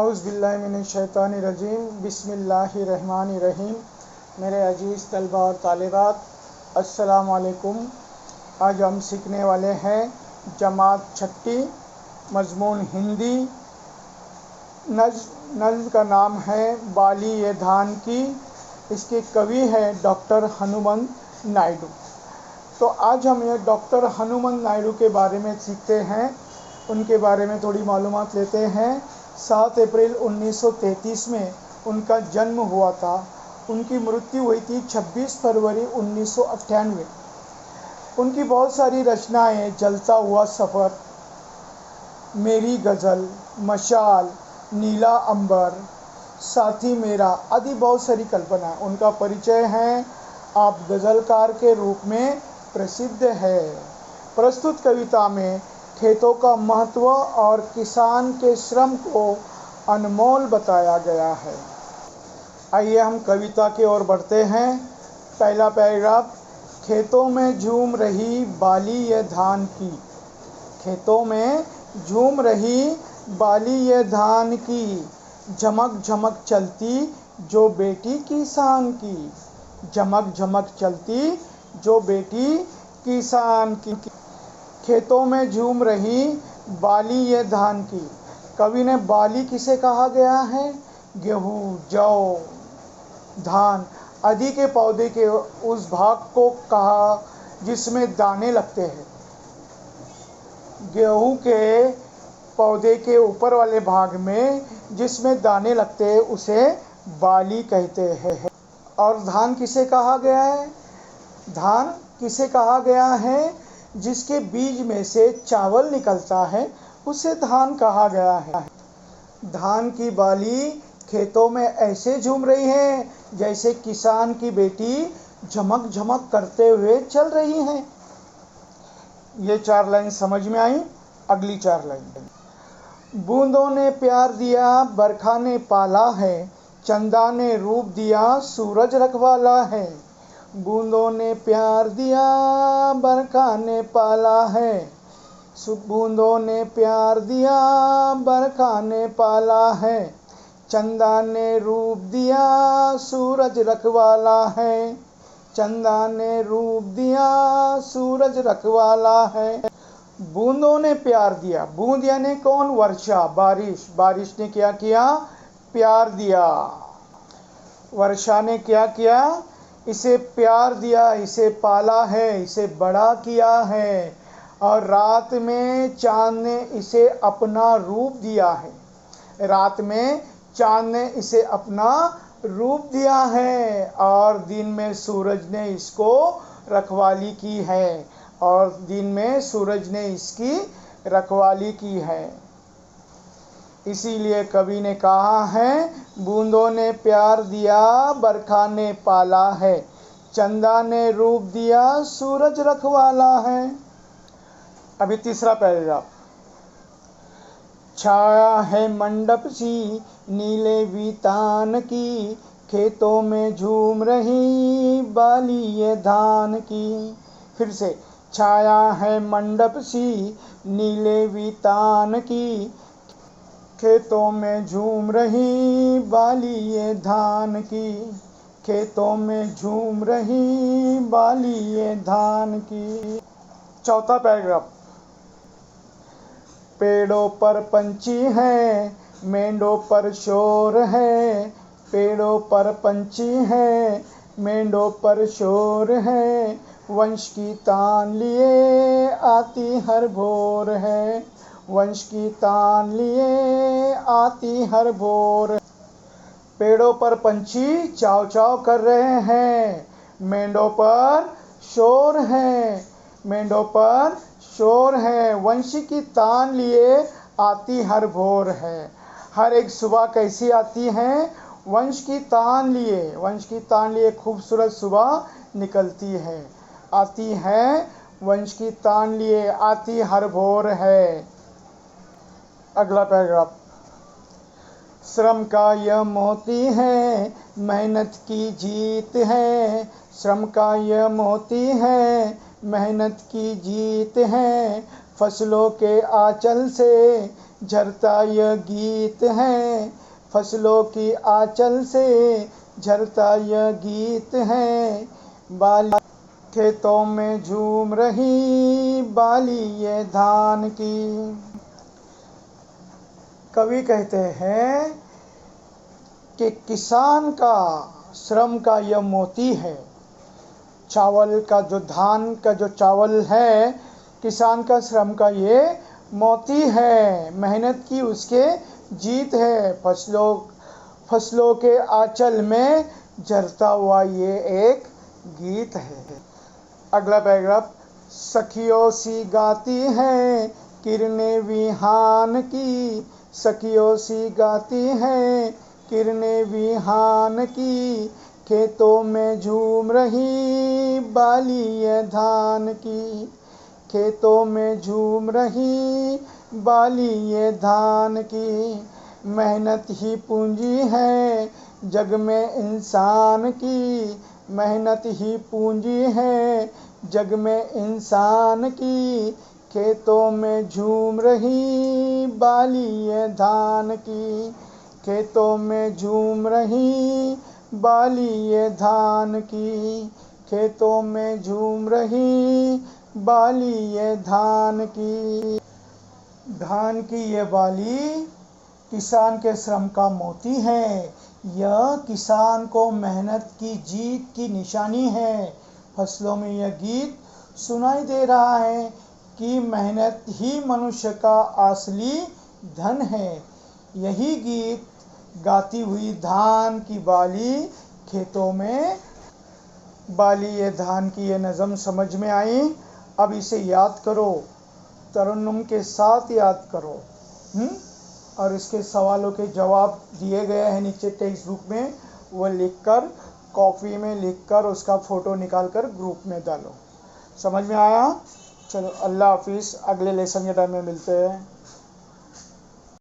औज़ुबिल्लाहिमिनश्शैतानिर्रजीम बिस्मिल्लाहिर्रहमानिर्रहीम। मेरे अजीज़ तलबा और तालिबात, अस्सलाम वालेकुम। आज हम सीखने वाले हैं जमात छठी, मज़मून हिंदी। नज़्म का नाम है बाली ये धान की। इसके कवि हैं डॉक्टर हनुमंत नायडू। तो आज हम ये डॉक्टर हनुमंत नायडू के बारे में सीखते हैं, उनके बारे में थोड़ी मालूमात लेते हैं। 7 अप्रैल 1933 में उनका जन्म हुआ था। उनकी मृत्यु हुई थी 26 फरवरी 1998। उनकी बहुत सारी रचनाएं जलता हुआ सफ़र, मेरी गज़ल, मशाल, नीला अंबर, साथी मेरा आदि बहुत सारी कल्पना। उनका परिचय है, आप गज़लकार के रूप में प्रसिद्ध है। प्रस्तुत कविता में खेतों का महत्व और किसान के श्रम को अनमोल बताया गया है। आइए हम कविता की ओर बढ़ते हैं। पहला पैराग्राफ, खेतों में झूम रही बाली ये धान की। खेतों में झूम रही बाली ये धान की, झमक झमक चलती जो बेटी किसान की। झमक झमक चलती जो बेटी किसान की। खेतों में झूम रही बाली ये धान की। कवि ने बाली किसे कहा गया है? गेहूँ, जौ, धान आदि के पौधे के उस भाग को कहा जिसमें दाने लगते हैं। गेहूँ के पौधे के ऊपर वाले भाग में जिसमें दाने लगते हैं उसे बाली कहते हैं। और धान किसे कहा गया है? धान किसे कहा गया है? जिसके बीज में से चावल निकलता है उसे धान कहा गया है। धान की बाली खेतों में ऐसे झूम रही है जैसे किसान की बेटी झमक झमक करते हुए चल रही है। ये 4 लाइन समझ में आई। अगली 4 लाइन, बूंदों ने प्यार दिया बरखा ने पाला है, चंदा ने रूप दिया सूरज रखवाला है। बूंदों ने प्यार दिया बरखा ने पाला है, बूंदों ने प्यार दिया बरखा ने पाला है, चंदा ने रूप दिया सूरज रखवाला है। चंदा ने रूप दिया सूरज रखवाला है। बूंदों ने प्यार दिया। बूंद यानी कौन? वर्षा, बारिश। बारिश ने क्या किया? प्यार दिया। वर्षा ने क्या किया? इसे प्यार दिया, इसे पाला है, इसे बड़ा किया है। और रात में चाँद ने इसे अपना रूप दिया है। रात में चाँद ने इसे अपना रूप दिया है और दिन में सूरज ने इसको रखवाली की है। और दिन में सूरज ने इसकी रखवाली की है। इसीलिए कवि ने कहा है, बूंदों ने प्यार दिया बरखा ने पाला है, चंदा ने रूप दिया सूरज रखवाला है। अभी तीसरा पैराग्राफ, छाया है मंडप सी नीले वितान की, खेतों में झूम रही बाली ये धान की। फिर से, छाया है मंडप सी नीले वितान की, खेतों में झूम रही बाली ये धान की। खेतों में झूम रही बाली ये धान की। चौथा पैराग्राफ, पेड़ों पर पंछी हैं, मेंढों पर शोर है। पेड़ों पर पंछी हैं, मेंढों पर शोर है, वंश की तान लिए आती हर भोर है। वंश की तान लिए आती हर भोर। पेड़ों पर पंछी चाव चाव कर रहे हैं, मेंढों पर शोर है। मेंढों पर शोर है, वंश की तान लिए आती हर भोर है। हर एक सुबह कैसी आती है? वंश की तान लिए। वंश की तान लिए खूबसूरत सुबह निकलती है, आती है। वंश की तान लिए आती हर भोर है। अगला पैराग्राफ, श्रम का यह मोती है, मेहनत की जीत है। श्रम का यह मोती है, मेहनत की जीत है, फसलों के आंचल से झरता यह गीत है, फसलों की आंचल से झरता यह गीत है। बाली खेतों में झूम रही बाली ये धान की। कवि कहते हैं कि किसान का श्रम का यह मोती है। चावल का जो धान का जो चावल है, किसान का श्रम का ये मोती है, मेहनत की उसके जीत है। फसलों के आंचल में झरता हुआ ये एक गीत है। अगला पैराग्राफ, सखियों सी गाती हैं किरणें विहान की, सखियों सी गाती हैं किरणें विहान की, खेतों में झूम रही बाली ये धान की, खेतों में झूम रही बाली ये धान की। मेहनत ही पूंजी है जग में इंसान की, मेहनत ही पूंजी है जग में इंसान की, खेतों में झूम रही बाली ये धान की, खेतों में झूम रही बाली ये धान की, खेतों में झूम रही बाली ये धान की। धान की ये बाली किसान के श्रम का मोती है। यह किसान को मेहनत की जीत की निशानी है। फसलों में यह गीत सुनाई दे रहा है कि मेहनत ही मनुष्य का असली धन है। यही गीत गाती हुई धान की बाली खेतों में बाली ये धान की ये नज़म समझ में आई। अब इसे याद करो, तरन्नुम के साथ याद करो। और इसके सवालों के जवाब दिए गए हैं नीचे टेक्स्ट बुक में, वो लिखकर कॉपी में लिखकर उसका फ़ोटो निकालकर ग्रुप में डालो। समझ में आया? चलो, अल्लाह हाफिज़। अगले लेसन के टाइम में मिलते हैं।